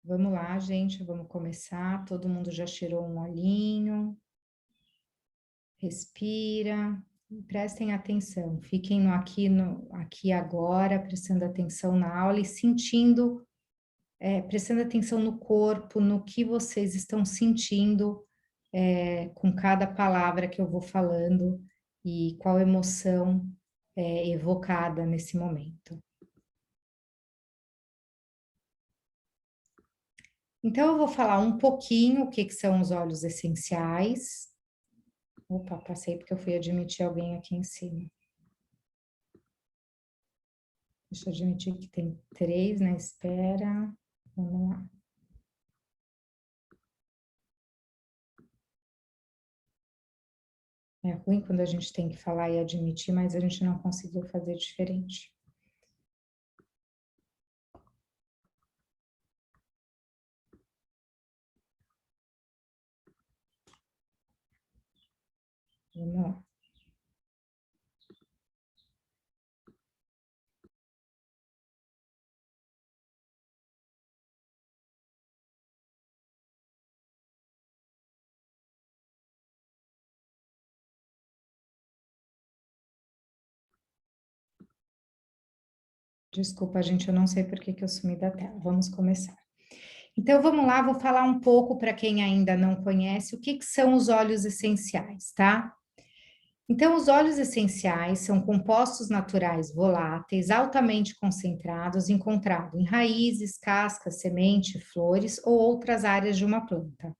Vamos lá, gente, vamos começar. Todo mundo já cheirou um olhinho. Respira. Prestem atenção. Fiquem no aqui agora, prestando atenção na aula e sentindo, prestando atenção no corpo, no que vocês estão sentindo com cada palavra que eu vou falando e qual emoção é evocada nesse momento. Então, eu vou falar um pouquinho o que são os óleos essenciais. Opa, passei porque eu fui admitir alguém aqui em cima. Deixa eu admitir que tem 3 na espera. Vamos lá. É ruim quando a gente tem que falar e admitir, mas a gente não conseguiu fazer diferente. Vamos lá. Desculpa, gente, eu não sei por que eu sumi da tela. Vamos começar. Então, vamos lá, vou falar um pouco para quem ainda não conhece o que são os óleos essenciais, tá? Então, os óleos essenciais são compostos naturais voláteis, altamente concentrados, encontrados em raízes, cascas, semente, flores ou outras áreas de uma planta.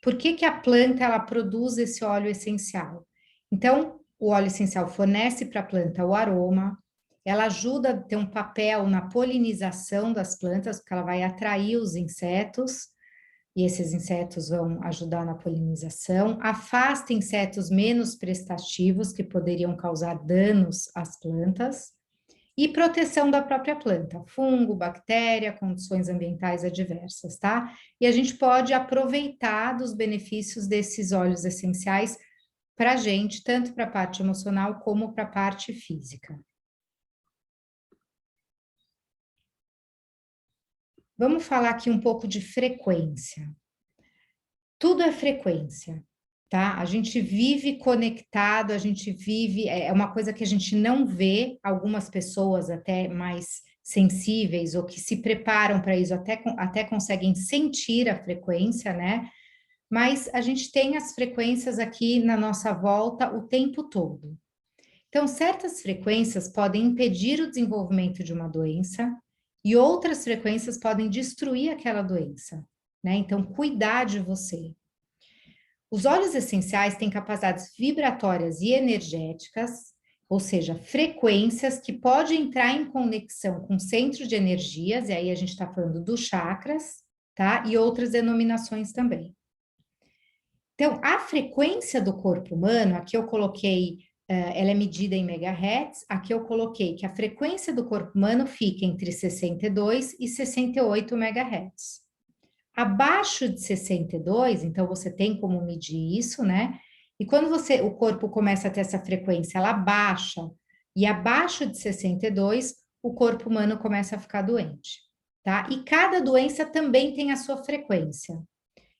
Por que a planta ela produz esse óleo essencial? Então, o óleo essencial fornece para a planta o aroma, ela ajuda a ter um papel na polinização das plantas, porque ela vai atrair os insetos, e esses insetos vão ajudar na polinização, afasta insetos menos prestativos que poderiam causar danos às plantas, e proteção da própria planta, fungo, bactéria, condições ambientais adversas, tá? E a gente pode aproveitar dos benefícios desses óleos essenciais para a gente, tanto para a parte emocional como para a parte física. Vamos falar aqui um pouco de frequência. Tudo é frequência, tá? A gente vive conectado, a gente vive, é uma coisa que a gente não vê, algumas pessoas até mais sensíveis ou que se preparam para isso, até conseguem sentir a frequência, né? Mas a gente tem as frequências aqui na nossa volta o tempo todo. Então, certas frequências podem impedir o desenvolvimento de uma doença e outras frequências podem destruir aquela doença, né? Então, cuidar de você. Os óleos essenciais têm capacidades vibratórias e energéticas, ou seja, frequências que podem entrar em conexão com centros de energias, e aí a gente está falando dos chakras, tá? E outras denominações também. Então, a frequência do corpo humano, aqui eu coloquei, ela é medida em megahertz, aqui eu coloquei que a frequência do corpo humano fica entre 62 e 68 megahertz. Abaixo de 62, então você tem como medir isso, né? E quando o corpo começa a ter essa frequência, ela baixa, e abaixo de 62, o corpo humano começa a ficar doente, tá? E cada doença também tem a sua frequência.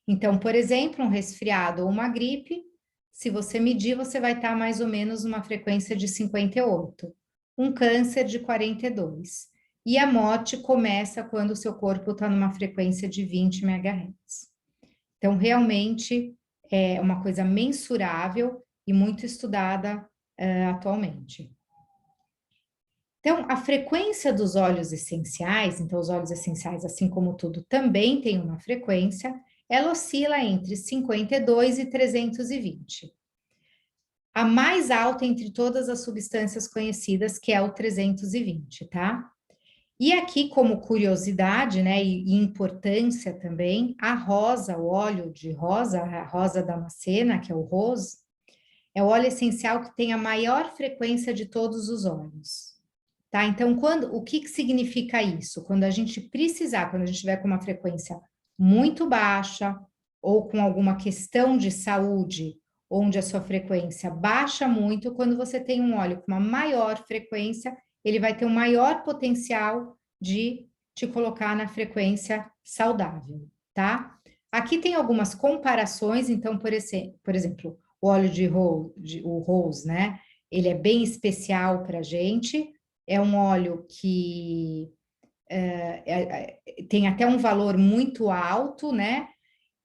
Então, por exemplo, um resfriado ou uma gripe, se você medir, você vai estar mais ou menos numa frequência de 58. Um câncer de 42. E a morte começa quando o seu corpo está numa frequência de 20 MHz. Então, realmente é uma coisa mensurável e muito estudada atualmente. Então, a frequência dos óleos essenciais, então os óleos essenciais, assim como tudo, também tem uma frequência, ela oscila entre 52 e 320. A mais alta entre todas as substâncias conhecidas, que é o 320, tá? E aqui, como curiosidade, né, e importância também, a rosa, o óleo de rosa, a rosa damascena, que é o rose, é o óleo essencial que tem a maior frequência de todos os óleos. Tá? Então, o que significa isso? Quando a gente precisar, quando a gente tiver com uma frequência muito baixa, ou com alguma questão de saúde, onde a sua frequência baixa muito, quando você tem um óleo com uma maior frequência, ele vai ter um maior potencial de te colocar na frequência saudável, tá? Aqui tem algumas comparações, então, por exemplo, o óleo o rose, né? Ele é bem especial para a gente, é um óleo que tem até um valor muito alto, né?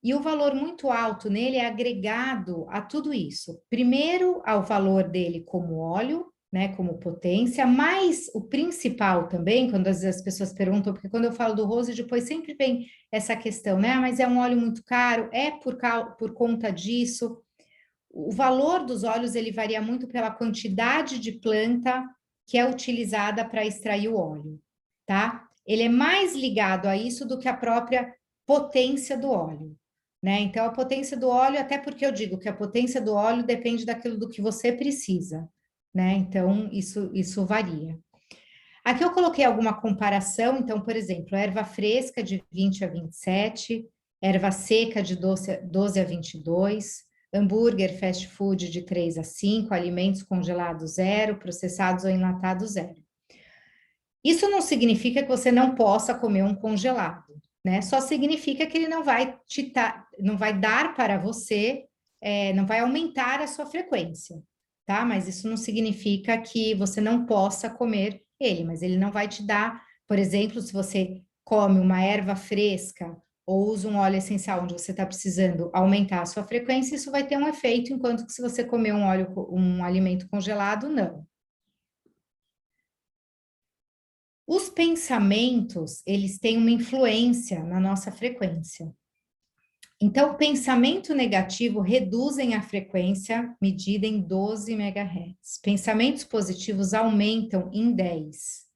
E o valor muito alto nele é agregado a tudo isso. Primeiro, ao valor dele como óleo, né, como potência, mas o principal também, quando às vezes as pessoas perguntam, porque quando eu falo do rose, depois sempre vem essa questão, né? Ah, mas é um óleo muito caro, é por conta disso. O valor dos óleos ele varia muito pela quantidade de planta que é utilizada para extrair o óleo, tá? Ele é mais ligado a isso do que a própria potência do óleo, né? Então, a potência do óleo, até porque eu digo que a potência do óleo depende daquilo do que você precisa, né? Então, isso varia. Aqui eu coloquei alguma comparação, então, por exemplo, erva fresca de 20 a 27, erva seca de 12 a 22, hambúrguer fast food de 3 a 5, alimentos congelados zero, processados ou enlatados zero. Isso não significa que você não possa comer um congelado, né? Só significa que ele não vai dar para você, não vai aumentar a sua frequência, tá? Mas isso não significa que você não possa comer ele, mas ele não vai te dar, por exemplo, se você come uma erva fresca ou usa um óleo essencial onde você está precisando aumentar a sua frequência, isso vai ter um efeito, enquanto que se você comer um alimento congelado, não. Os pensamentos, eles têm uma influência na nossa frequência. Então, pensamento negativo reduzem a frequência medida em 12 MHz. Pensamentos positivos aumentam em 10.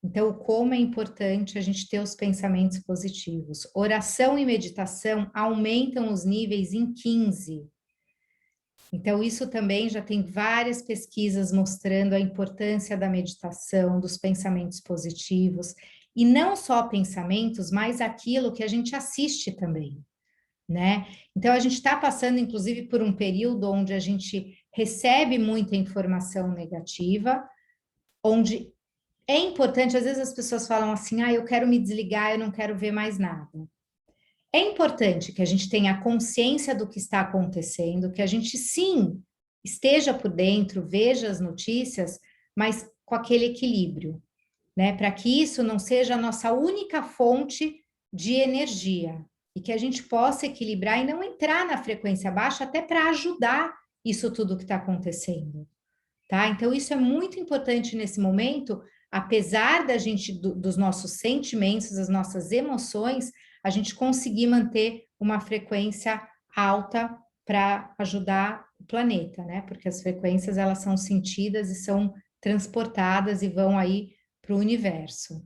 Então, como é importante a gente ter os pensamentos positivos. Oração e meditação aumentam os níveis em 15. Então, isso também já tem várias pesquisas mostrando a importância da meditação, dos pensamentos positivos, e não só pensamentos, mas aquilo que a gente assiste também, né? Então, a gente está passando, inclusive, por um período onde a gente recebe muita informação negativa, onde é importante, às vezes as pessoas falam assim, ah, eu quero me desligar, eu não quero ver mais nada. É importante que a gente tenha consciência do que está acontecendo, que a gente sim esteja por dentro, veja as notícias, mas com aquele equilíbrio, né? Para que isso não seja a nossa única fonte de energia e que a gente possa equilibrar e não entrar na frequência baixa até para ajudar isso tudo que está acontecendo, tá? Então, isso é muito importante nesse momento, apesar da gente, dos nossos sentimentos, das nossas emoções, a gente conseguir manter uma frequência alta para ajudar o planeta, né? Porque as frequências, elas são sentidas e são transportadas e vão aí para o universo.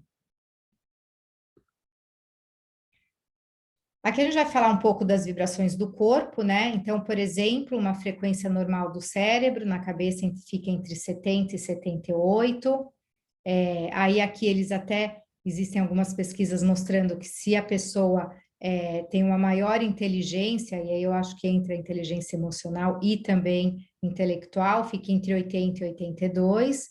Aqui a gente vai falar um pouco das vibrações do corpo, né? Então, por exemplo, uma frequência normal do cérebro, na cabeça fica entre 70 e 78. Aí aqui eles até, existem algumas pesquisas mostrando que se a pessoa tem uma maior inteligência, e aí eu acho que entra a inteligência emocional e também intelectual, fica entre 80 e 82.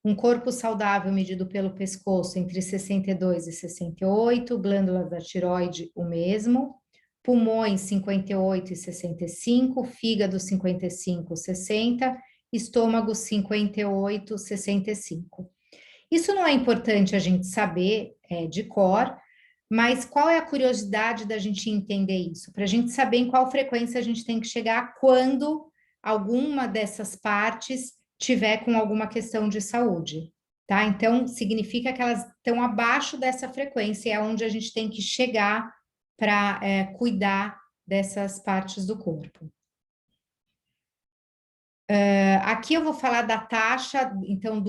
Um corpo saudável medido pelo pescoço entre 62 e 68, glândulas da tiroide o mesmo, pulmões 58 e 65, fígado 55, 60, estômago 58, 65. Isso não é importante a gente saber de cor, mas qual é a curiosidade da gente entender isso? Para a gente saber em qual frequência a gente tem que chegar quando alguma dessas partes tiver com alguma questão de saúde, tá? Então, significa que elas estão abaixo dessa frequência, é onde a gente tem que chegar para cuidar dessas partes do corpo. Aqui eu vou falar da taxa, então,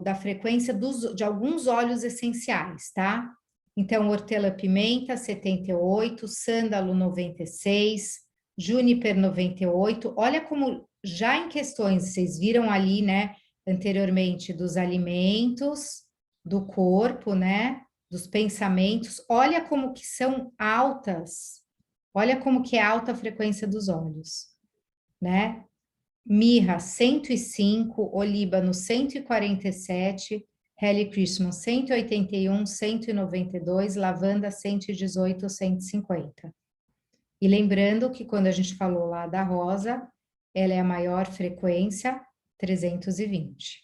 da frequência de alguns óleos essenciais, tá? Então, hortelã-pimenta, 78, sândalo, 96, júniper, 98. Olha como, já em questões, vocês viram ali, né, anteriormente, dos alimentos, do corpo, né, dos pensamentos, olha como que são altas, olha como que é alta a frequência dos óleos, né? Mirra 105, olíbano 147, Helichrysum 181, 192, lavanda 118, 150. E lembrando que quando a gente falou lá da rosa, ela é a maior frequência, 320,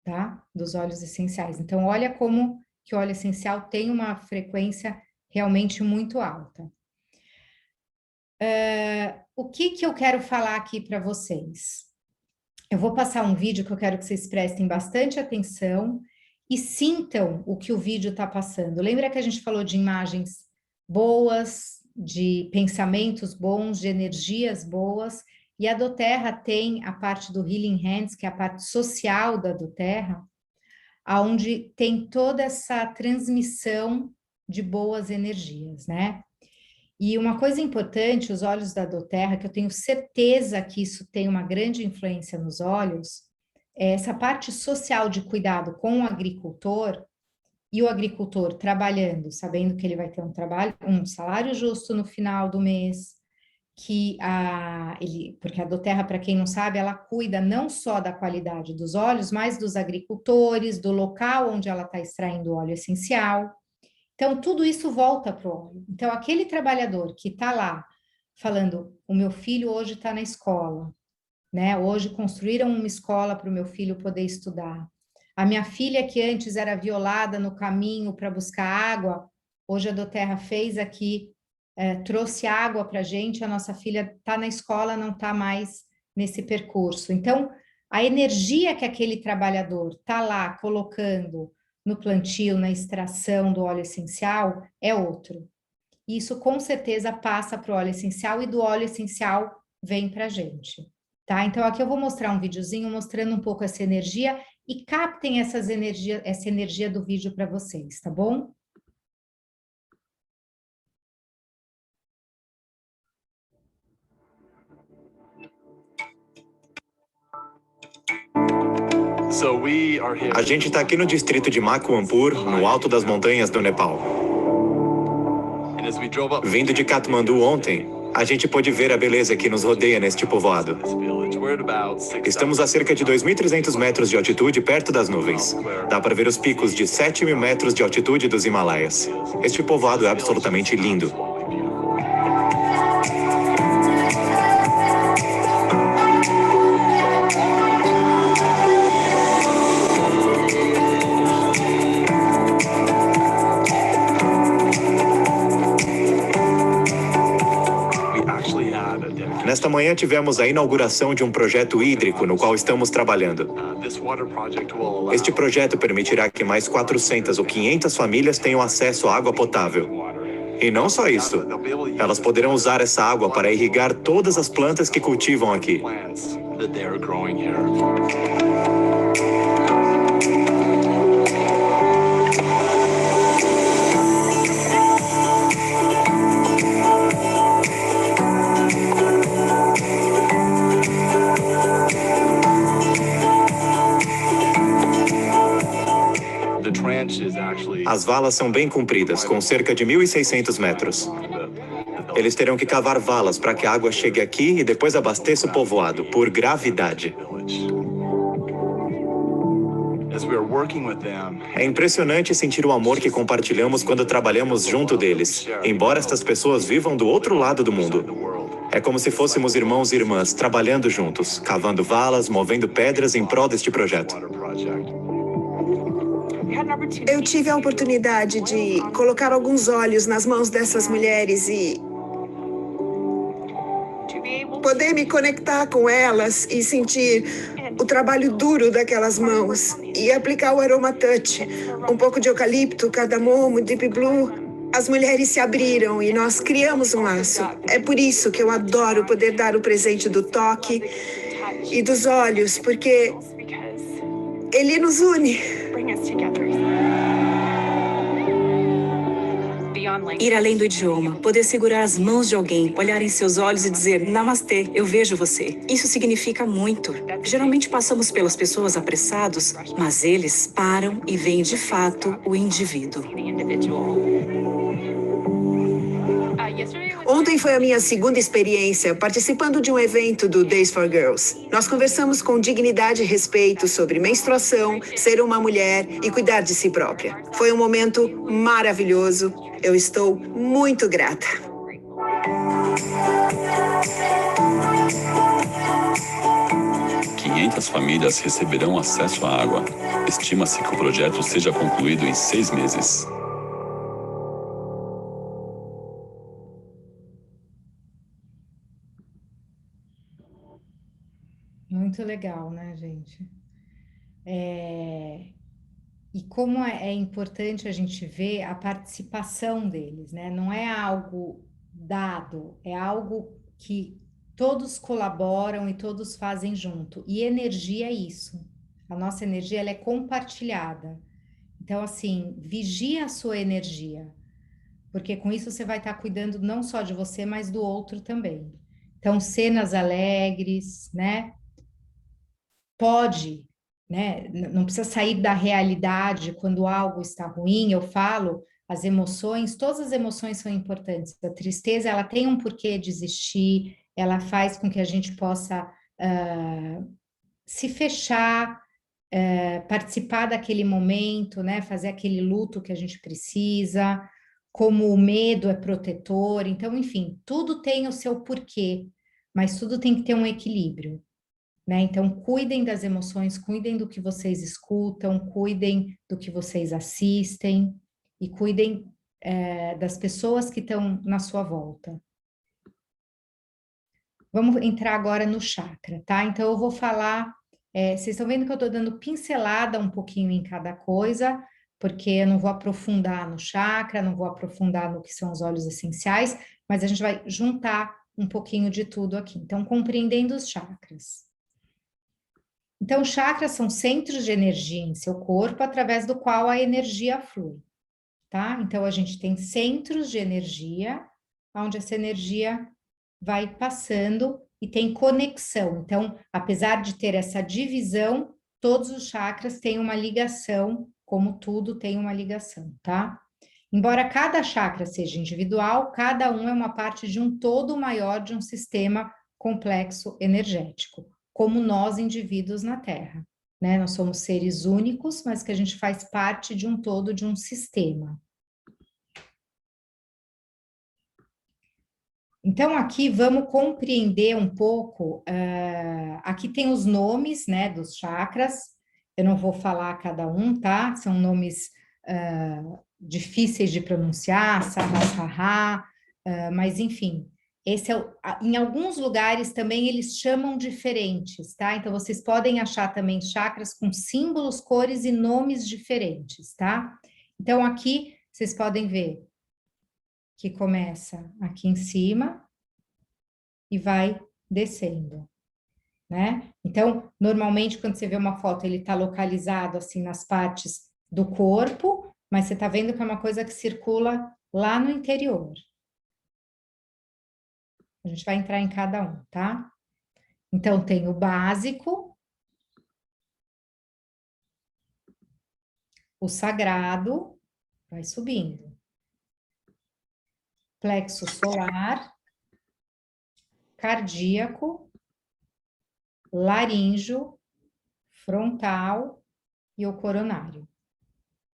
tá? Dos óleos essenciais. Então, olha como que o óleo essencial tem uma frequência realmente muito alta. O que eu quero falar aqui para vocês? Eu vou passar um vídeo que eu quero que vocês prestem bastante atenção e sintam o que o vídeo está passando. Lembra que a gente falou de imagens boas, de pensamentos bons, de energias boas, e a doTERRA tem a parte do Healing Hands, que é a parte social da doTERRA, onde tem toda essa transmissão de boas energias, né? E uma coisa importante, os óleos da doTERRA, que eu tenho certeza que isso tem uma grande influência nos óleos, é essa parte social de cuidado com o agricultor, e o agricultor trabalhando, sabendo que ele vai ter um salário justo no final do mês, porque a doTERRA, para quem não sabe, ela cuida não só da qualidade dos óleos, mas dos agricultores, do local onde ela está extraindo o óleo essencial. Então, tudo isso volta para o óleo. Então, aquele trabalhador que está lá falando, o meu filho hoje está na escola, né? Hoje construíram uma escola para o meu filho poder estudar. A minha filha, que antes era violada no caminho para buscar água, hoje a doTERRA fez aqui, trouxe água para a gente, a nossa filha está na escola, não está mais nesse percurso. Então, a energia que aquele trabalhador está lá colocando no plantio, na extração do óleo essencial, é outro. Isso com certeza passa para o óleo essencial e do óleo essencial vem para a gente. Tá? Então, aqui eu vou mostrar um videozinho mostrando um pouco essa energia e captem essa energia do vídeo para vocês, tá bom? A gente está aqui no distrito de Makwanpur, no alto das montanhas do Nepal. Vindo de Katmandu ontem, a gente pôde ver a beleza que nos rodeia neste povoado. Estamos a cerca de 2.300 metros de altitude, perto das nuvens. Dá para ver os picos de 7.000 metros de altitude dos Himalaias. Este povoado é absolutamente lindo. Nesta manhã tivemos a inauguração de um projeto hídrico no qual estamos trabalhando. Este projeto permitirá que mais 400 ou 500 famílias tenham acesso à água potável. E não só isso, elas poderão usar essa água para irrigar todas as plantas que cultivam aqui. As valas são bem compridas, com cerca de 1.600 metros. Eles terão que cavar valas para que a água chegue aqui e depois abasteça o povoado, por gravidade. É impressionante sentir o amor que compartilhamos quando trabalhamos junto deles, embora estas pessoas vivam do outro lado do mundo. É como se fôssemos irmãos e irmãs, trabalhando juntos, cavando valas, movendo pedras em prol deste projeto. Eu tive a oportunidade de colocar alguns olhos nas mãos dessas mulheres e poder me conectar com elas e sentir o trabalho duro daquelas mãos e aplicar o Aroma Touch, um pouco de eucalipto, cardamomo, deep blue. As mulheres se abriram e nós criamos um laço. É por isso que eu adoro poder dar o presente do toque e dos olhos, porque ele nos une. Ir além do idioma, poder segurar as mãos de alguém, olhar em seus olhos e dizer namastê, eu vejo você. Isso significa muito. Geralmente passamos pelas pessoas apressados, mas eles param e veem de fato o indivíduo. Ontem foi a minha segunda experiência participando de um evento do Days for Girls. Nós conversamos com dignidade e respeito sobre menstruação, ser uma mulher e cuidar de si própria. Foi um momento maravilhoso. Eu estou muito grata. Muitas famílias receberão acesso à água. Estima-se que o projeto seja concluído em 6 meses. Muito legal, né, gente? E como é importante a gente ver a participação deles, né? Não é algo dado, é algo que todos colaboram e todos fazem junto. E energia é isso. A nossa energia, ela é compartilhada. Então, assim, vigia a sua energia, porque com isso você vai estar cuidando não só de você, mas do outro também. Então, cenas alegres, né? Pode, né? Não precisa sair da realidade quando algo está ruim. Eu falo, as emoções, todas as emoções são importantes. A tristeza, ela tem um porquê de existir, ela faz com que a gente possa se fechar, participar daquele momento, né? Fazer aquele luto que a gente precisa, como o medo é protetor. Então, enfim, tudo tem o seu porquê, mas tudo tem que ter um equilíbrio, né? Então, cuidem das emoções, cuidem do que vocês escutam, cuidem do que vocês assistem e cuidem das pessoas que estão na sua volta. Vamos entrar agora no chakra, tá? Então, eu vou falar... vocês estão vendo que eu estou dando pincelada um pouquinho em cada coisa, porque eu não vou aprofundar no chakra, não vou aprofundar no que são os óleos essenciais, mas a gente vai juntar um pouquinho de tudo aqui. Então, compreendendo os chakras. Então, chakras são centros de energia em seu corpo, através do qual a energia flui, tá? Então, a gente tem centros de energia, onde essa energia vai passando e tem conexão. Então, apesar de ter essa divisão, todos os chakras têm uma ligação, como tudo tem uma ligação, tá? Embora cada chakra seja individual, cada um é uma parte de um todo maior de um sistema complexo energético, como nós indivíduos na Terra, né? Nós somos seres únicos, mas que a gente faz parte de um todo, de um sistema. Então, aqui vamos compreender um pouco, aqui tem os nomes, né, dos chakras, eu não vou falar cada um, tá? São nomes difíceis de pronunciar, Sahasrara, mas enfim, esse em alguns lugares também eles chamam diferentes, tá? Então, vocês podem achar também chakras com símbolos, cores e nomes diferentes, tá? Então, aqui vocês podem ver que começa aqui em cima e vai descendo, né? Então, normalmente, quando você vê uma foto, ele está localizado, assim, nas partes do corpo, mas você está vendo que é uma coisa que circula lá no interior. A gente vai entrar em cada um, tá? Então, tem o básico, o sagrado, vai subindo. Plexo solar, cardíaco, laríngeo, frontal e o coronário,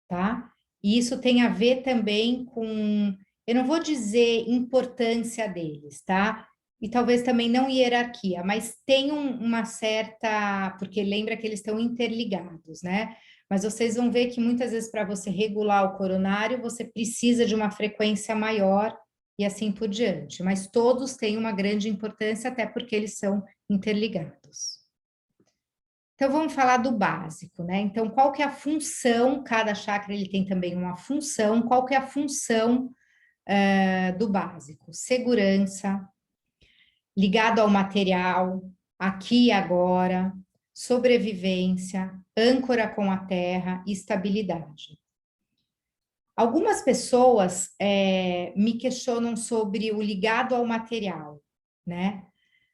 tá? E isso tem a ver também com, eu não vou dizer importância deles, tá? E talvez também não hierarquia, mas tem uma certa, porque lembra que eles estão interligados, né? Mas vocês vão ver que muitas vezes para você regular o coronário, você precisa de uma frequência maior e assim por diante, mas todos têm uma grande importância, até porque eles são interligados. Então, vamos falar do básico, né? Então, qual que é a função, cada chakra ele tem também uma função, qual que é a função do básico? Segurança, ligado ao material, aqui e agora, sobrevivência, âncora com a terra e estabilidade. Algumas pessoas me questionam sobre o ligado ao material, né?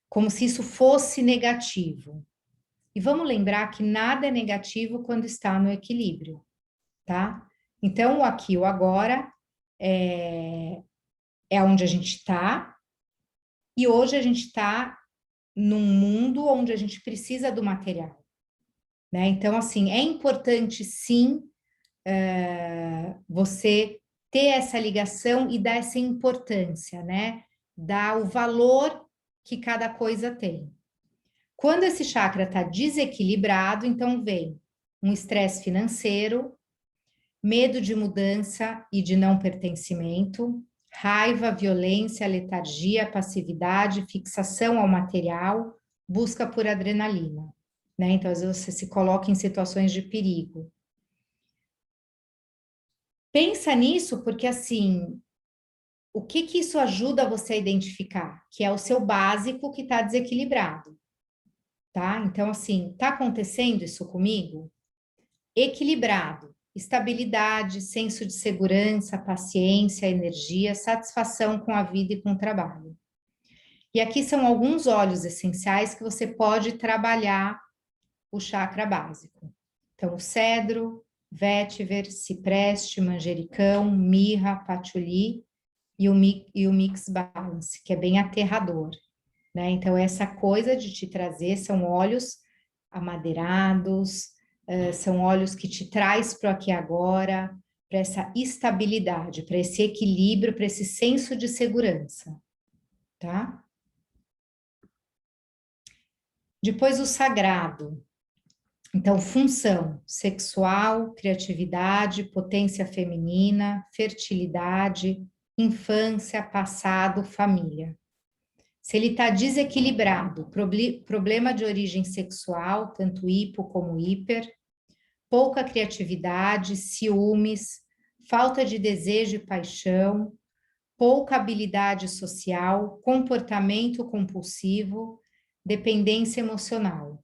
Como se isso fosse negativo. E vamos lembrar que nada é negativo quando está no equilíbrio, tá? Então, o aqui, o agora, é onde a gente está, e hoje a gente está num mundo onde a gente precisa do material, né? Então, assim, é importante, sim, você ter essa ligação e dar essa importância, né? Dar o valor que cada coisa tem. Quando esse chakra está desequilibrado, então vem um estresse financeiro, medo de mudança e de não pertencimento, raiva, violência, letargia, passividade, fixação ao material, busca por adrenalina, né? Então, às vezes você se coloca em situações de perigo. Pensa nisso porque, assim, o que isso ajuda você a identificar? Que é o seu básico que está desequilibrado, tá? Então, assim, tá acontecendo isso comigo? Equilibrado, estabilidade, senso de segurança, paciência, energia, satisfação com a vida e com o trabalho. E aqui são alguns óleos essenciais que você pode trabalhar o chakra básico. Então, o cedro, vétiver, cipreste, manjericão, mirra, patchouli e o mix balance, que é bem aterrador, né? Então, essa coisa de te trazer são óleos amadeirados, são óleos que te traz para o aqui e agora, para essa estabilidade, para esse equilíbrio, para esse senso de segurança, tá? Depois o sagrado. Então, função sexual, criatividade, potência feminina, fertilidade, infância, passado, família. Se ele está desequilibrado, problema de origem sexual, tanto hipo como hiper, pouca criatividade, ciúmes, falta de desejo e paixão, pouca habilidade social, comportamento compulsivo, dependência emocional.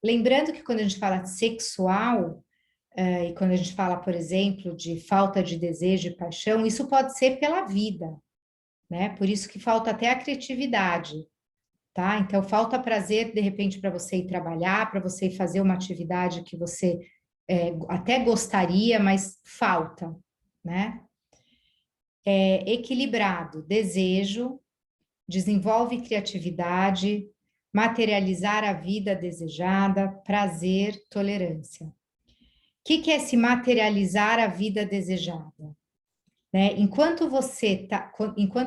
Lembrando que quando a gente fala de sexual, e quando a gente fala, por exemplo, de falta de desejo e paixão, isso pode ser pela vida, né? Por isso que falta até a criatividade, tá? Então, falta prazer, de repente, para você ir trabalhar, para você ir fazer uma atividade que você até gostaria, mas falta, né? Equilibrado, desejo, desenvolve criatividade, materializar a vida desejada, prazer, tolerância. O que é se materializar a vida desejada? Né? Enquanto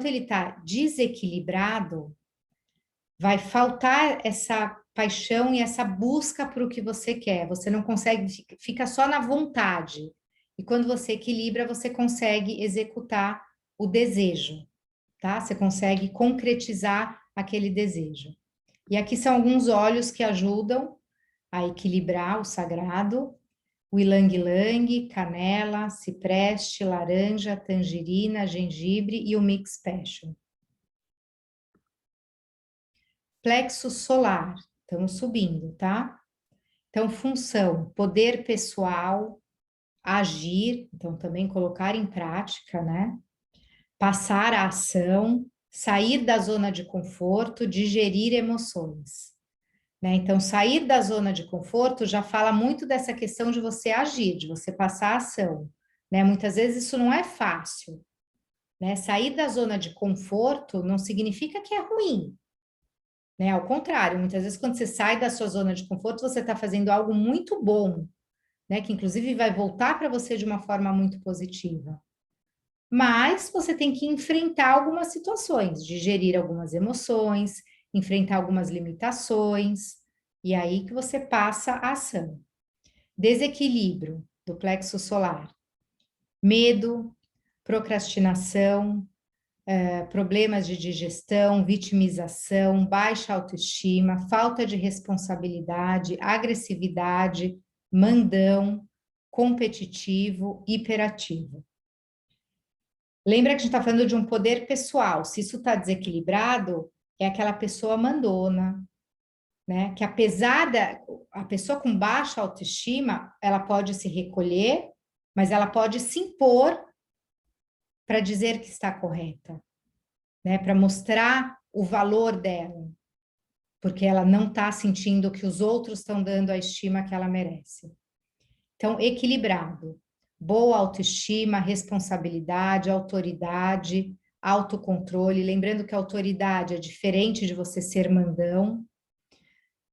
ele está desequilibrado, vai faltar essa paixão e essa busca por o que você quer. Você não consegue, fica só na vontade. E quando você equilibra, você consegue executar o desejo, tá? Você consegue concretizar aquele desejo. E aqui são alguns óleos que ajudam a equilibrar o sagrado: o ilang-ilang, canela, cipreste, laranja, tangerina, gengibre e o mix passion. Plexo solar, estamos subindo, tá? Então, função, poder pessoal, agir, então também colocar em prática, né? Passar a ação, sair da zona de conforto, digerir emoções. Né? Então, sair da zona de conforto já fala muito dessa questão de você agir, de você passar a ação. Né? Muitas vezes isso não é fácil. Né? Sair da zona de conforto não significa que é ruim. Né? Ao contrário, muitas vezes quando você sai da sua zona de conforto, você está fazendo algo muito bom, né? Que inclusive vai voltar para você de uma forma muito positiva. Mas você tem que enfrentar algumas situações, digerir algumas emoções, enfrentar algumas limitações, e aí que você passa a ação. Desequilíbrio do plexo solar. Medo, procrastinação, problemas de digestão, vitimização, baixa autoestima, falta de responsabilidade, agressividade, mandão, competitivo, hiperativo. Lembra que a gente está falando de um poder pessoal. Se isso está desequilibrado, é aquela pessoa mandona, né? Que apesar a pessoa com baixa autoestima, ela pode se recolher, mas ela pode se impor para dizer que está correta, né? Para mostrar o valor dela, porque ela não está sentindo que os outros estão dando a estima que ela merece. Então, equilibrado. Boa autoestima, responsabilidade, autoridade, autocontrole, lembrando que a autoridade é diferente de você ser mandão.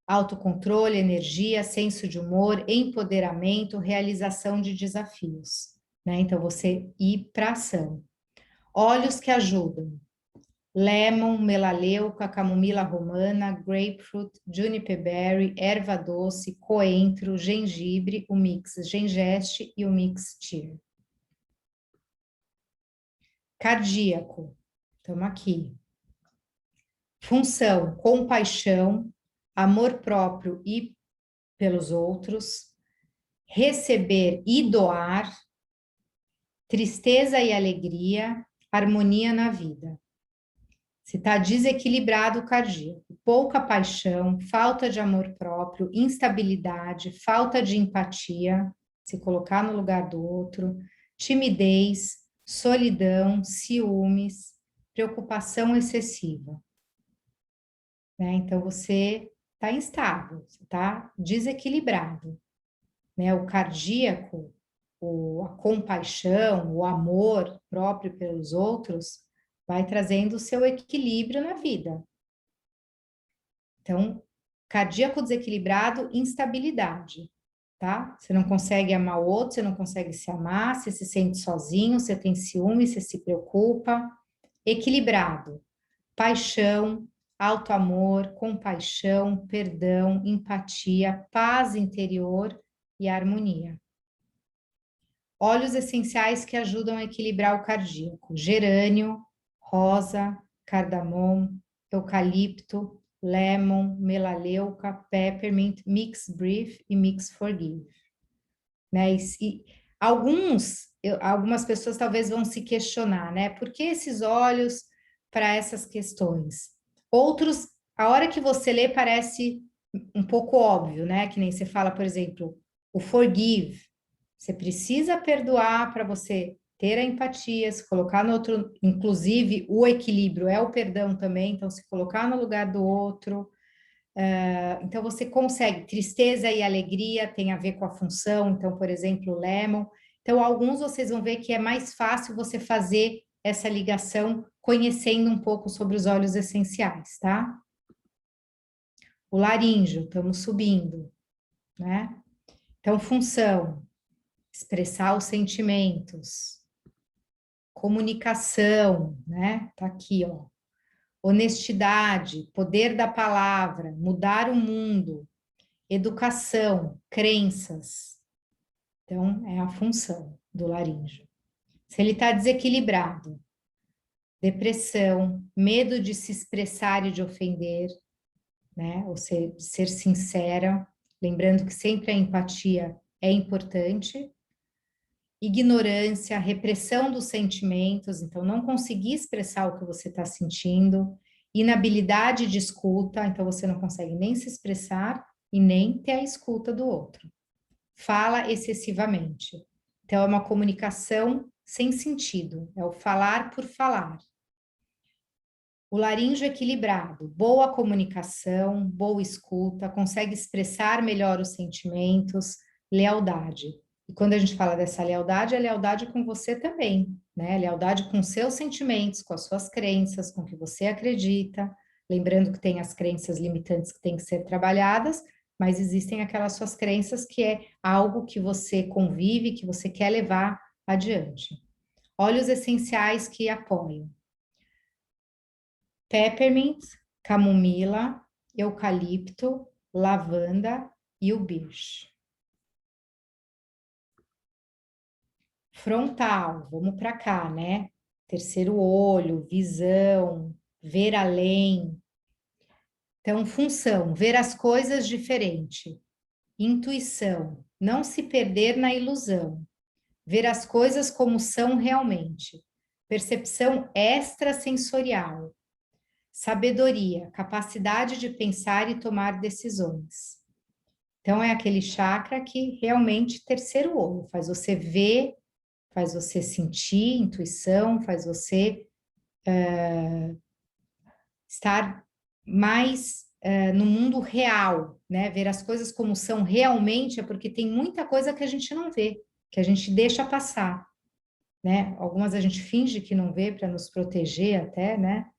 Autocontrole, energia, senso de humor, empoderamento, realização de desafios, né? Então, você ir para ação. Óleos que ajudam. Lemon, melaleuca, camomila romana, grapefruit, juniper berry, erva doce, coentro, gengibre, o mix gengeste e o mix tear. Cardíaco, estamos aqui. Função, compaixão, amor próprio e pelos outros, receber e doar, tristeza e alegria, harmonia na vida. Se está desequilibrado o cardíaco, pouca paixão, falta de amor próprio, instabilidade, falta de empatia, se colocar no lugar do outro, timidez, solidão, ciúmes, preocupação excessiva. Né? Então, você está instável, você está desequilibrado. Né? O cardíaco, a compaixão, o amor próprio pelos outros, vai trazendo o seu equilíbrio na vida. Então, cardíaco desequilibrado, instabilidade, tá? Você não consegue amar o outro, você não consegue se amar, você se sente sozinho, você tem ciúme, você se preocupa. Equilibrado, paixão, alto amor, compaixão, perdão, empatia, paz interior e harmonia. Óleos essenciais que ajudam a equilibrar o cardíaco: gerânio, rosa, cardamom, eucalipto, lemon, melaleuca, peppermint, mix brief e mix forgive. Né? E algumas pessoas talvez vão se questionar, né? Por que esses óleos para essas questões? Outros, a hora que você lê, parece um pouco óbvio, né? Que nem você fala, por exemplo, o forgive. Você precisa perdoar para você ter a empatia, se colocar no outro, inclusive o equilíbrio é o perdão também, então se colocar no lugar do outro. Então você consegue, tristeza e alegria tem a ver com a função, então, por exemplo, o lemon. Então, alguns vocês vão ver que é mais fácil você fazer essa ligação conhecendo um pouco sobre os óleos essenciais, tá? O laríngeo, estamos subindo, né? Então, função, expressar os sentimentos. Comunicação, né? Tá aqui, ó. Honestidade, poder da palavra, mudar o mundo, educação, crenças. Então, é a função do laríngeo. Se ele está desequilibrado, depressão, medo de se expressar e de ofender, né? Ou ser sincera, lembrando que sempre a empatia é importante. Ignorância, repressão dos sentimentos, então não conseguir expressar o que você está sentindo, inabilidade de escuta, então você não consegue nem se expressar e nem ter a escuta do outro. Fala excessivamente. Então é uma comunicação sem sentido, é o falar por falar. O laríngeo equilibrado, boa comunicação, boa escuta, consegue expressar melhor os sentimentos, lealdade. E quando a gente fala dessa lealdade, é lealdade com você também, né? Lealdade com seus sentimentos, com as suas crenças, com o que você acredita. Lembrando que tem as crenças limitantes que têm que ser trabalhadas, mas existem aquelas suas crenças que é algo que você convive, que você quer levar adiante. Óleos essenciais que apoiam. Peppermint, camomila, eucalipto, lavanda e o birch. Frontal, vamos para cá, né? Terceiro olho, visão, ver além. Então, função, ver as coisas diferente. Intuição, não se perder na ilusão. Ver as coisas como são realmente. Percepção extrasensorial. Sabedoria, capacidade de pensar e tomar decisões. Então, é aquele chakra que realmente terceiro olho, faz você ver, faz você sentir intuição, faz você estar mais no mundo real, né? Ver as coisas como são realmente, é porque tem muita coisa que a gente não vê, que a gente deixa passar. né? Algumas a gente finge que não vê para nos proteger até, né?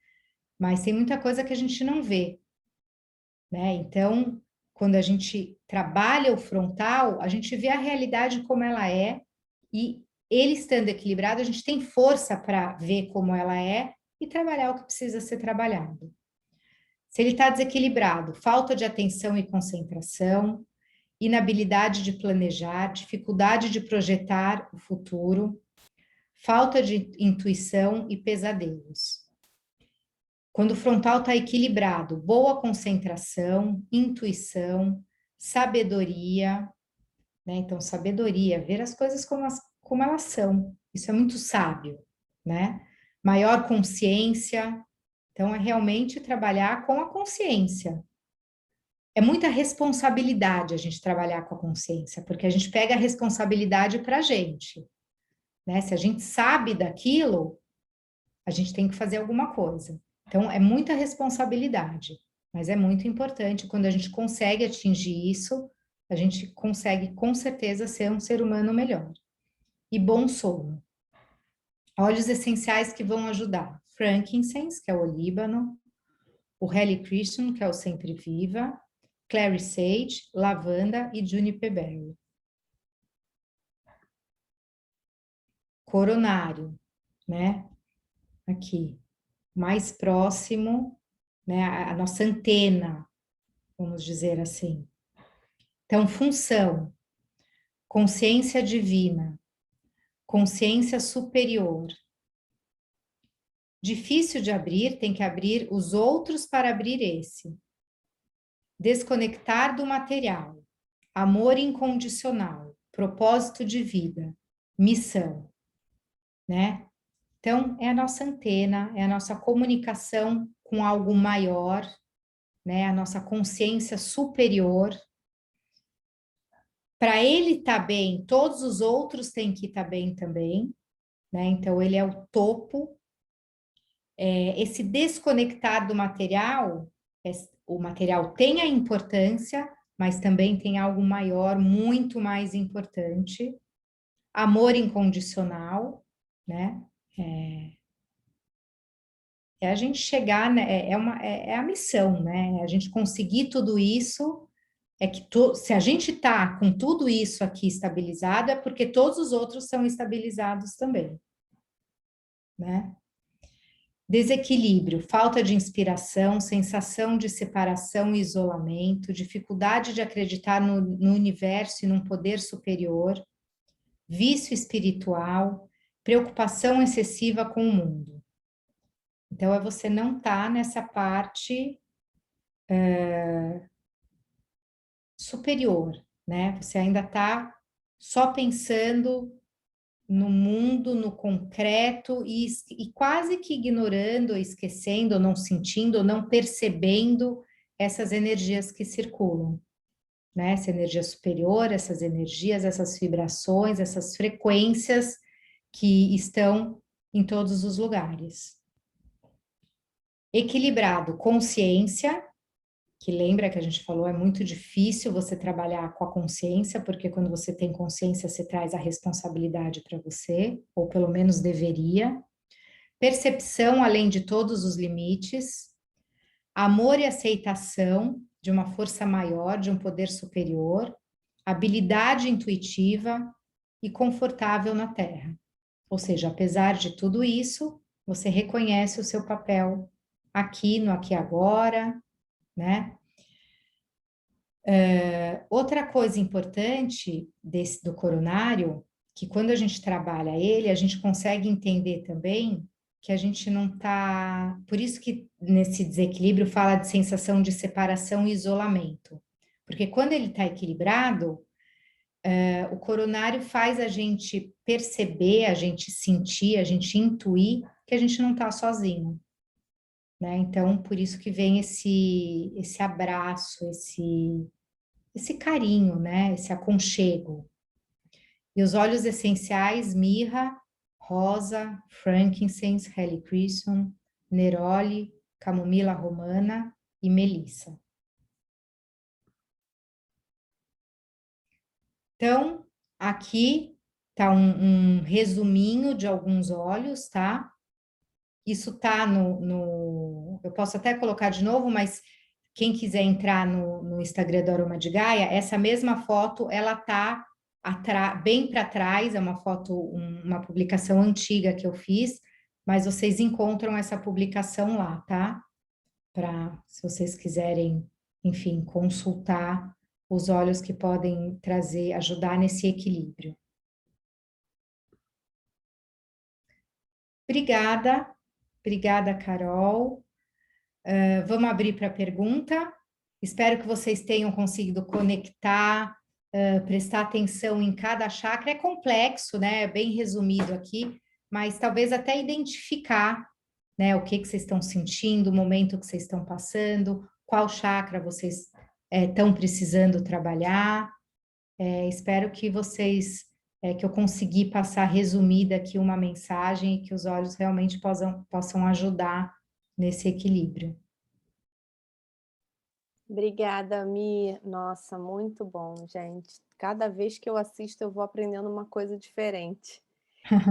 Mas tem muita coisa que a gente não vê, né? Então, quando a gente trabalha o frontal, a gente vê a realidade como ela é e ele estando equilibrado, a gente tem força para ver como ela é e trabalhar o que precisa ser trabalhado. Se ele está desequilibrado, falta de atenção e concentração, inabilidade de planejar, dificuldade de projetar o futuro, falta de intuição e pesadelos. Quando o frontal está equilibrado, boa concentração, intuição, sabedoria, né? Então, sabedoria, ver as coisas como elas são. Isso é muito sábio, né? Maior consciência. Então, é realmente trabalhar com a consciência. É muita responsabilidade a gente trabalhar com a consciência, porque a gente pega a responsabilidade para a gente, né? Se a gente sabe daquilo, a gente tem que fazer alguma coisa. Então, é muita responsabilidade, mas é muito importante quando a gente consegue atingir isso, a gente consegue com certeza ser um ser humano melhor. E bom sono. Óleos essenciais que vão ajudar. Frankincense, que é o olíbano, o Hare Krishna, que é o sempre viva, Clary Sage, lavanda e juniper berry. Coronário, né? Aqui, mais próximo, né? A nossa antena, vamos dizer assim. Então, função, consciência divina, consciência superior. Difícil de abrir, tem que abrir os outros para abrir esse. Desconectar do material, amor incondicional, propósito de vida, missão, né? Então, é a nossa antena, é a nossa comunicação com algo maior, né? A nossa consciência superior. Para ele estar bem, todos os outros têm que estar bem também, né? Então, ele é o topo. Esse desconectar do material, o material tem a importância, mas também tem algo maior, muito mais importante. Amor incondicional, né? É a gente chegar, né? É a missão, né? A gente conseguir tudo isso, se a gente está com tudo isso aqui estabilizado, é porque todos os outros são estabilizados também, né? Desequilíbrio, falta de inspiração, sensação de separação e isolamento, dificuldade de acreditar no universo e num poder superior, vício espiritual, preocupação excessiva com o mundo. Então, é você não estar nessa parte superior, né? Você ainda está só pensando no mundo, no concreto e quase que ignorando, esquecendo, não sentindo, não percebendo essas energias que circulam, né? Essa energia superior, essas energias, essas vibrações, essas frequências que estão em todos os lugares. Equilibrado, consciência, que lembra que a gente falou, é muito difícil você trabalhar com a consciência, porque quando você tem consciência, você traz a responsabilidade para você, ou pelo menos deveria. Percepção além de todos os limites, amor e aceitação de uma força maior, de um poder superior, habilidade intuitiva e confortável na Terra. Ou seja, apesar de tudo isso, você reconhece o seu papel aqui, no aqui e agora, né? Outra coisa importante do coronário, que quando a gente trabalha ele, a gente consegue entender também que a gente não está... Por isso que nesse desequilíbrio fala de sensação de separação e isolamento. Porque quando ele está equilibrado, o coronário faz a gente perceber, a gente sentir, a gente intuir que a gente não está sozinho. Né? Então, por isso que vem esse abraço, esse carinho, né? Esse aconchego. E os óleos essenciais, mirra, rosa, frankincense, Hare Krishna, neroli, camomila romana e melissa. Então, aqui tá um resuminho de alguns olhos, tá? Isso tá eu posso até colocar de novo, mas quem quiser entrar no Instagram do Aroma de Gaia, essa mesma foto, ela tá bem para trás, é uma foto, uma publicação antiga que eu fiz, mas vocês encontram essa publicação lá, tá? Se vocês quiserem, enfim, consultar os olhos que podem ajudar nesse equilíbrio. Obrigada, Carol. Vamos abrir para pergunta. Espero que vocês tenham conseguido conectar, prestar atenção em cada chakra. É complexo, né? É bem resumido aqui, mas talvez até identificar, né, o que vocês estão sentindo, o momento que vocês estão passando, qual chakra vocês estão precisando trabalhar. Espero que que eu consegui passar resumida aqui uma mensagem e que os olhos realmente possam ajudar nesse equilíbrio. Obrigada, Mi. Nossa, muito bom, gente. Cada vez que eu assisto, eu vou aprendendo uma coisa diferente.